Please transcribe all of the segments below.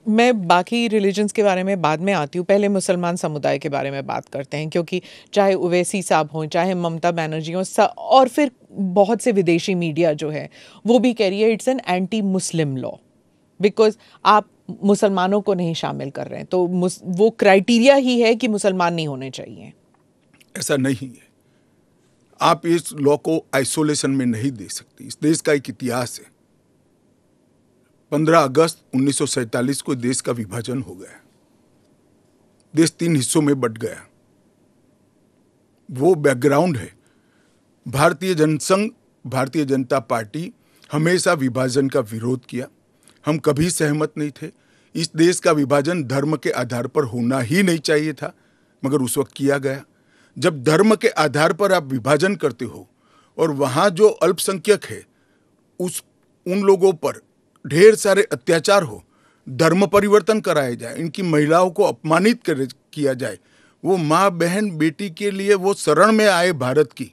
मैं बाकी रिलीजन्स के बारे में बाद में आती हूँ, पहले मुसलमान समुदाय के बारे में बात करते हैं, क्योंकि चाहे ओवैसी साहब हों, चाहे ममता बनर्जी हों, और फिर बहुत से विदेशी मीडिया जो है वो भी कह रही है it's an anti Muslim law, because आप मुसलमानों को नहीं शामिल कर रहे हैं, तो वो क्राइटेरिया ही है कि मुसलमान नहीं होने चाहिए। ऐसा नहीं है, आप इस लॉ को आइसोलेशन में नहीं दे सकते। इस देश का एक इतिहास है। 15 अगस्त 1947 को देश का विभाजन हो गया, देश 3 हिस्सों में बंट गया। वो बैकग्राउंड है। भारतीय जनसंघ, भारतीय जनता पार्टी हमेशा विभाजन का विरोध किया। हम कभी सहमत नहीं थे। इस देश का विभाजन धर्म के आधार पर होना ही नहीं चाहिए था, मगर उस वक्त किया गया। जब धर्म के आधार पर आप विभाजन करते हो और वहां जो अल्पसंख्यक है उन लोगों पर ढेर सारे अत्याचार हो, धर्म परिवर्तन कराए जाए, इनकी महिलाओं को अपमानित किया जाए, वो माँ बहन बेटी के लिए वो शरण में आए भारत की,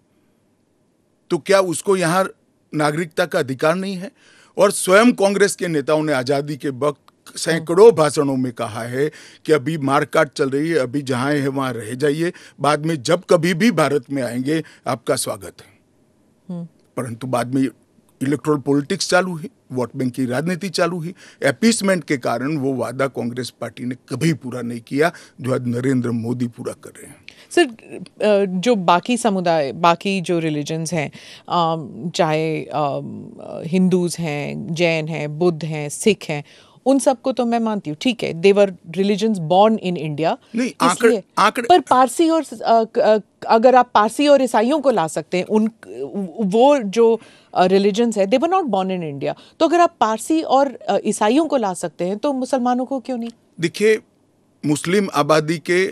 तो क्या उसको यहाँ नागरिकता का अधिकार नहीं है? और स्वयं कांग्रेस के नेताओं ने आजादी के वक्त सैकड़ों भाषणों में कहा है कि अभी मारकाट चल रही है, अभी जहां है वहां रह जाइए, बाद में जब कभी भी भारत में आएंगे आपका स्वागत है। परंतु बाद में इलेक्टोरल पॉलिटिक्स चालू हुई, वोट बैंक की राजनीति चालू हुई। एपीसमेंट के कारण वो वादा कांग्रेस पार्टी ने कभी पूरा नहीं किया जो आज नरेंद्र मोदी पूरा कर रहे हैं। सर, जो बाकी समुदाय, बाकी जो रिलीजन्स हैं, चाहे हिंदूज हैं, जैन हैं, बुद्ध हैं, सिख हैं, उन सबको तो मैं मानती हूँ, ठीक है, देवर रिलीजन्स बॉर्न इन इंडिया, इसलिए पर पारसी और अगर आप पारसी और ईसाइयों को ला सकते हैं, उन वो जो रिलीजन्स है, they were not born in India, तो अगर आप पारसी और ईसाइयों को ला सकते हैं तो मुसलमानों को क्यों नहीं? देखिए, मुस्लिम आबादी के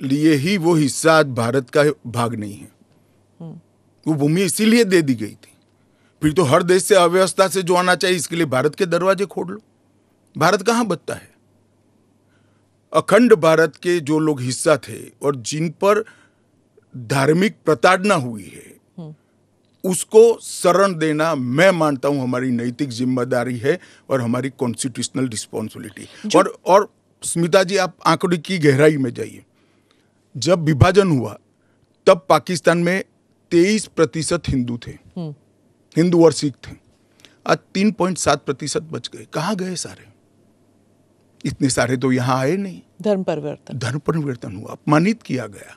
लिए ही वो हिस्सा आज भारत का भाग नहीं है। वो भूमि इसीलिए दे दी गई थी। फिर तो हर देश से अव्यवस्था से जो आना चाहिए, इसके लिए भारत के दरवाजे खोल लो। भारत कहां बचता है? अखंड भारत के जो लोग हिस्सा थे और जिन पर धार्मिक प्रताड़ना हुई है, उसको शरण देना मैं मानता हूं हमारी नैतिक जिम्मेदारी है और हमारी कॉन्स्टिट्यूशनल रिस्पॉन्सिबिलिटी। और स्मिता जी, आप आंकड़े की गहराई में जाइए। जब विभाजन हुआ तब पाकिस्तान में 23% हिंदू थे, हिंदू और सिख थे। आज 3.7% बच गए। कहां गए सारे? इतने सारे तो यहां आए नहीं। धर्म परिवर्तन हुआ, अपमानित किया गया,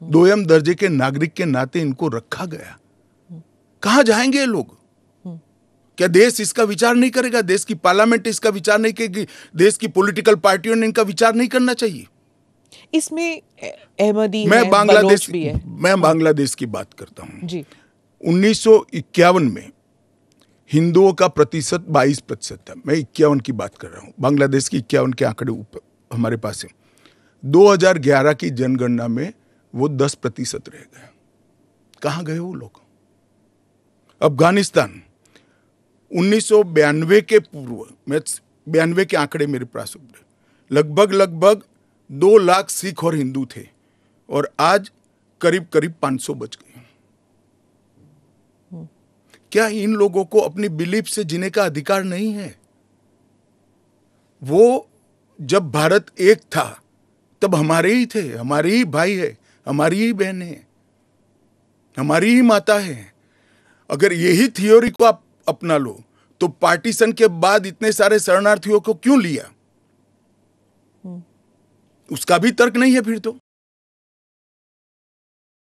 दोयम दर्जे के नागरिक के नाते इनको रखा गया। कहां जाएंगे ये लोग? क्या देश इसका विचार नहीं करेगा? देश की पार्लियामेंट इसका विचार नहीं करेगी? देश की पॉलिटिकल पार्टियों ने इनका विचार नहीं करना चाहिए? इसमें अहमदी मैं है, बांग्लादेश भी है। मैं बांग्लादेश की बात करता हूं जी। 1951 में हिंदुओं का प्रतिशत 22% था। मैं 51 की बात कर रहा हूं। बांग्लादेश की 51 के आंकड़े ऊपर हमारे पास है। 2011 की जनगणना में वो 10% रह गए। कहां गए वो लोग? अफगानिस्तान 1992 के पूर्व, मैं 92 के आंकड़े मेरे पास लगभग 2 लाख सिख और हिंदू थे और आज करीब 500 बच गए। क्या इन लोगों को अपनी बिलीफ से जीने का अधिकार नहीं है? वो जब भारत एक था तब हमारे ही थे, हमारे ही भाई है, हमारी ही बहन है, हमारी ही माता है। अगर यही थ्योरी को आप अपना लो तो पार्टीशन के बाद इतने सारे शरणार्थियों को क्यों लिया? उसका भी तर्क नहीं है फिर तो।